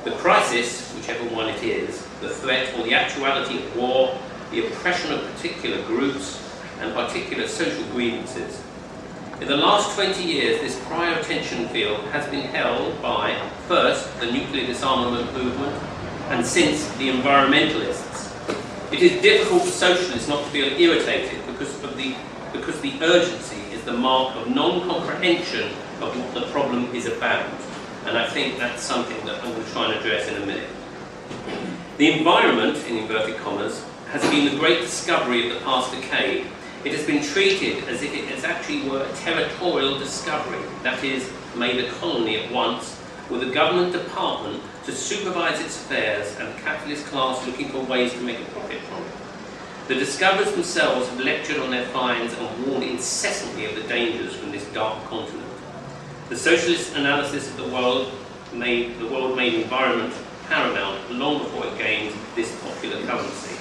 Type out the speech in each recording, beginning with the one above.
The crisis, whichever one it is, the threat or the actuality of war, the oppression of particular groups and particular social grievances. In the last 20 years, this prior attention field has been held by, first, the nuclear disarmament movement, and since, the environmentalists. It is difficult for socialists not to feel irritated because the urgency is the mark of non-comprehension of what the problem is about. And I think that's something that I'm going to try and address in a minute. The environment, in inverted commas, has been the great discovery of the past decade. It has been treated as if it actually were a territorial discovery, that is, made a colony at once, with a government department to supervise its affairs and a capitalist class looking for ways to make a profit from it. The discoverers themselves have lectured on their finds and warned incessantly of the dangers from this dark continent. The socialist analysis of the world made environment paramount long before it gained this popular currency.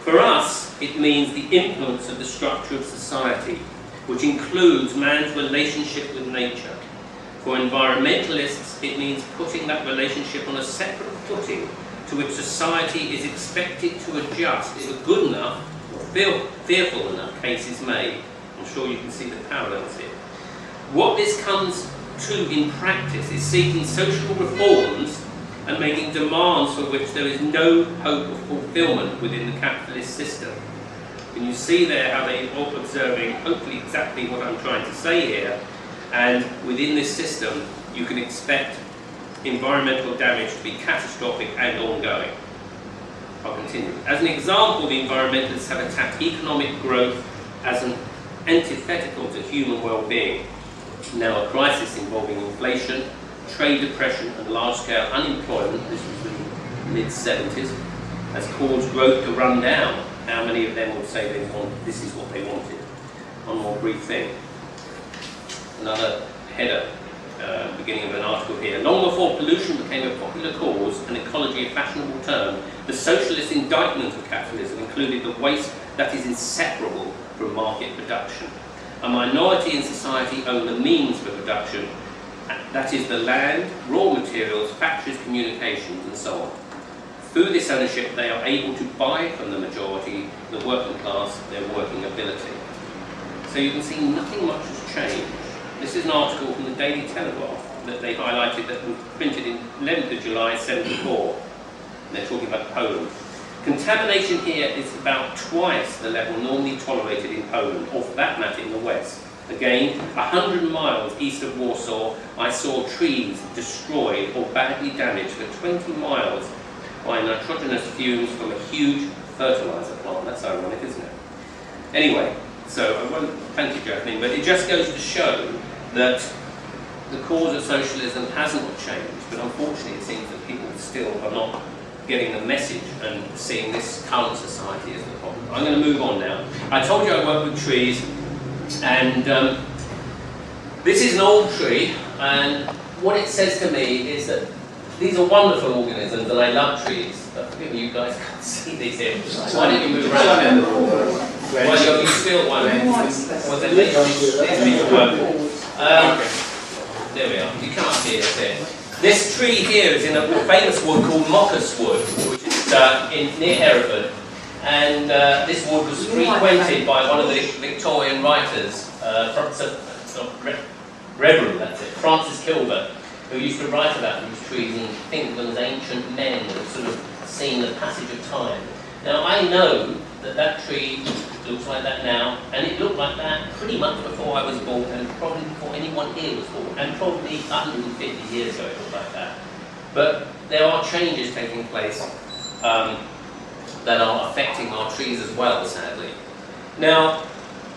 For us, it means the influence of the structure of society, which includes man's relationship with nature. For environmentalists, it means putting that relationship on a separate footing to which society is expected to adjust if a good enough or fearful enough case is made. I'm sure you can see the parallels here. What this comes to in practice is seeking social reforms and making demands for which there is no hope of fulfillment within the capitalist system. And you see there how they are observing hopefully exactly what I'm trying to say here, and within this system you can expect environmental damage to be catastrophic and ongoing. I'll continue. As an example, the environmentalists have attacked economic growth as an antithetical to human well-being. Now a crisis involving inflation, trade depression and large-scale unemployment, this was the mid-70s, has caused growth to run down. How many of them would say this is what they wanted? One more brief thing. Another header, beginning of an article here. Long before pollution became a popular cause, an ecology a fashionable term, the socialist indictment of capitalism included the waste that is inseparable from market production. A minority in society own the means for production, that is the land, raw materials, factories, communications and so on. Through this ownership they are able to buy from the majority, the working class, their working ability. So you can see nothing much has changed. This is an article from the Daily Telegraph that they highlighted that was printed in 11th of July 74. And they're talking about Poland. Contamination here is about twice the level normally tolerated in Poland, or for that matter in the West. Again, 100 miles east of Warsaw, I saw trees destroyed or badly damaged for 20 miles by nitrogenous fumes from a huge fertilizer plant. That's ironic, isn't it? Anyway, so I won't thank you, Jacqueline, but it just goes to show that the cause of socialism hasn't changed, but unfortunately it seems that people still are not getting the message and seeing this current society as the problem. I'm going to move on now. I told you I work with trees, and this is an old tree, and what it says to me is that these are wonderful organisms and I love trees, but forgive me, you guys can't see these here. Why don't you move around? Well, you still one. Well, then these people work. There we are. You come up here, This tree here is in a famous wood called Mockus wood, which is near Hereford. And this wood was frequented by one of the Victorian writers, Reverend, that's it, Francis Kilbert, who used to write about these trees and think of them as ancient men that have sort of seen the passage of time. Now I know that that tree looks like that now, and it looked like that pretty much before I was born, and probably before anyone here was born, and probably 150 years ago it looked like that. But there are changes taking place that are affecting our trees as well, sadly. Now,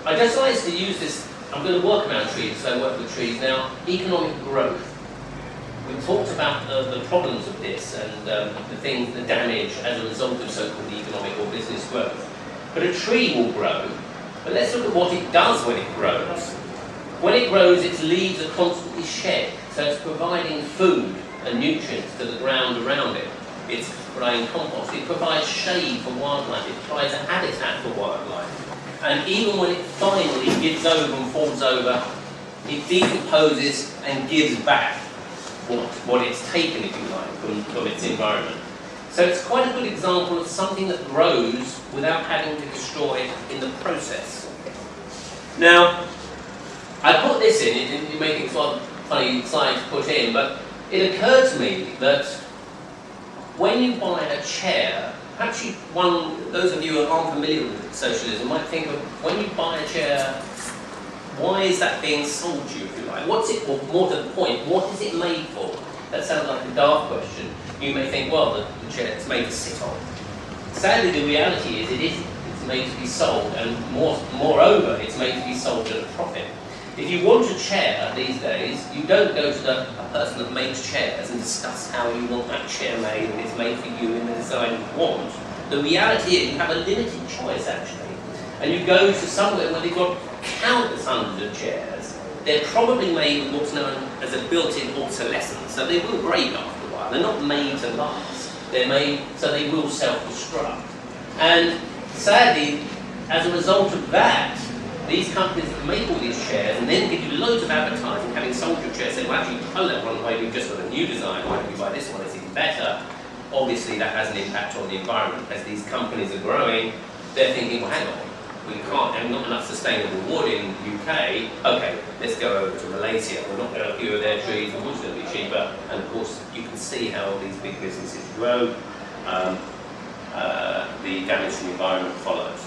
I decided to use this, I'm going to work around trees, so I work with trees. Now, economic growth. We talked about the problems of this and the damage as a result of so-called economic or business growth. But a tree will grow, but let's look at what it does when it grows. When it grows, its leaves are constantly shed, so it's providing food and nutrients to the ground around it. It's providing compost, it provides shade for wildlife, it provides a habitat for wildlife. And even when it finally gives over and falls over, it decomposes and gives back. what it's taken, if you like, from its environment. So it's quite a good example of something that grows without having to destroy it in the process. Now, I put this in, it may be quite a funny slide to put in, but it occurred to me that when you buy a chair, perhaps those of you who aren't familiar with socialism might think of, when you buy a chair, why is that being sold to you, if you like? What's it, or more to the point, what is it made for? That sounds like a daft question. You may think, well, the chair is made to sit on. Sadly, the reality is it isn't. It's made to be sold, and moreover, it's made to be sold at a profit. If you want a chair these days, you don't go to a person that makes chairs and discuss how you want that chair made and it's made for you in the design you want. The reality is you have a limited choice, actually. And you go to somewhere where they've got countless hundreds of chairs. They're probably made with what's known as a built-in obsolescence, so they will break after a while. They're not made to last. They're made so they will self-destruct. And sadly, as a result of that, these companies that make all these chairs and then give you loads of advertising, having sold your chair, say, well, actually, throw that one away, we've just got a new design, why don't we buy this one, it's even better. Obviously, that has an impact on the environment. As these companies are growing, they're thinking, well, hang on, we can't have not enough sustainable wood in the UK, okay, let's go over to Malaysia, we're not going to cure their trees, the wood's going to be cheaper, and of course, you can see how these big businesses grow, the damage to the environment follows.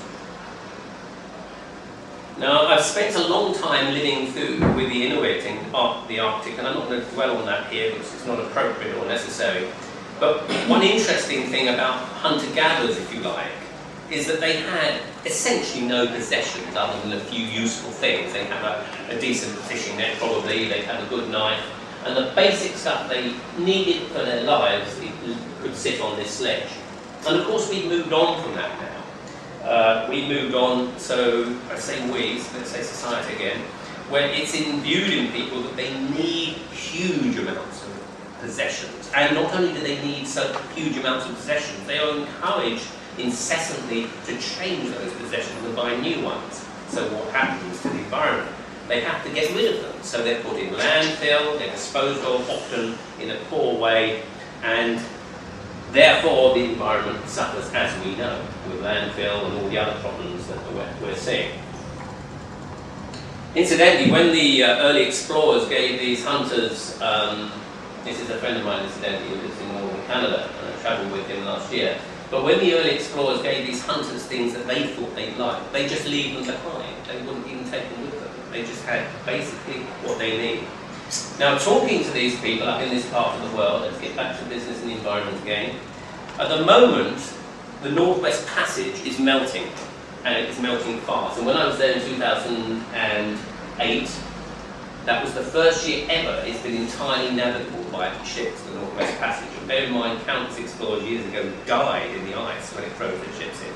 Now, I've spent a long time living with the Inuit in the Arctic, and I'm not going to dwell on that here because it's not appropriate or necessary. But one interesting thing about hunter-gatherers, if you like, is that they had essentially no possessions other than a few useful things. They had a decent fishing net, probably, they had a good knife, and the basic stuff they needed for their lives could sit on this sledge. And of course, we've moved on from that now. We moved on, so I say we, let's say society again, where it's imbued in people that they need huge amounts of possessions. And not only do they need such huge amounts of possessions, they are encouraged incessantly to change those possessions and buy new ones. So what happens to the environment? They have to get rid of them. So they're put in landfill, they're disposed of, often in a poor way, and therefore the environment suffers, as we know, with landfill and all the other problems that we're seeing. Incidentally, when the early explorers gave these hunters, this is a friend of mine incidentally who lives in northern Canada, and I travelled with him last year, but when the early explorers gave these hunters things that they thought they'd like, they just leave them behind. They wouldn't even take them with them. They just had basically what they need. Now, talking to these people up in this part of the world, let's get back to business and the environment again. At the moment, the Northwest Passage is melting, and it is melting fast. And when I was there in 2008, that was the first year ever it's been entirely navigable by ships, the Northwest Passage. And bear in mind, countless explorers years ago died in the ice when it froze the ships in.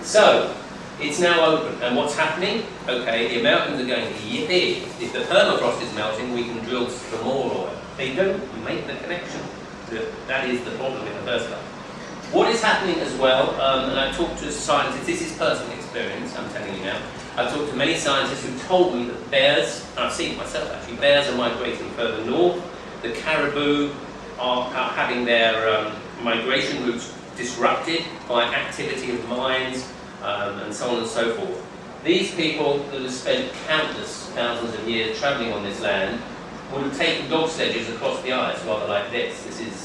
So, it's now open, and what's happening? Okay, the Americans are going, yippee, if the permafrost is melting, we can drill for more oil. They don't make the connection. That is the problem in the first place. What is happening as well, and I've talked to scientists, this is personal experience, I'm telling you now, I've talked to many scientists who told me that bears, and I've seen it myself actually, bears are migrating further north, the caribou are having their migration routes disrupted by activity of mines, and so on and so forth. These people that have spent countless thousands of years travelling on this land would have taken dog sledges across the ice, rather like this. This is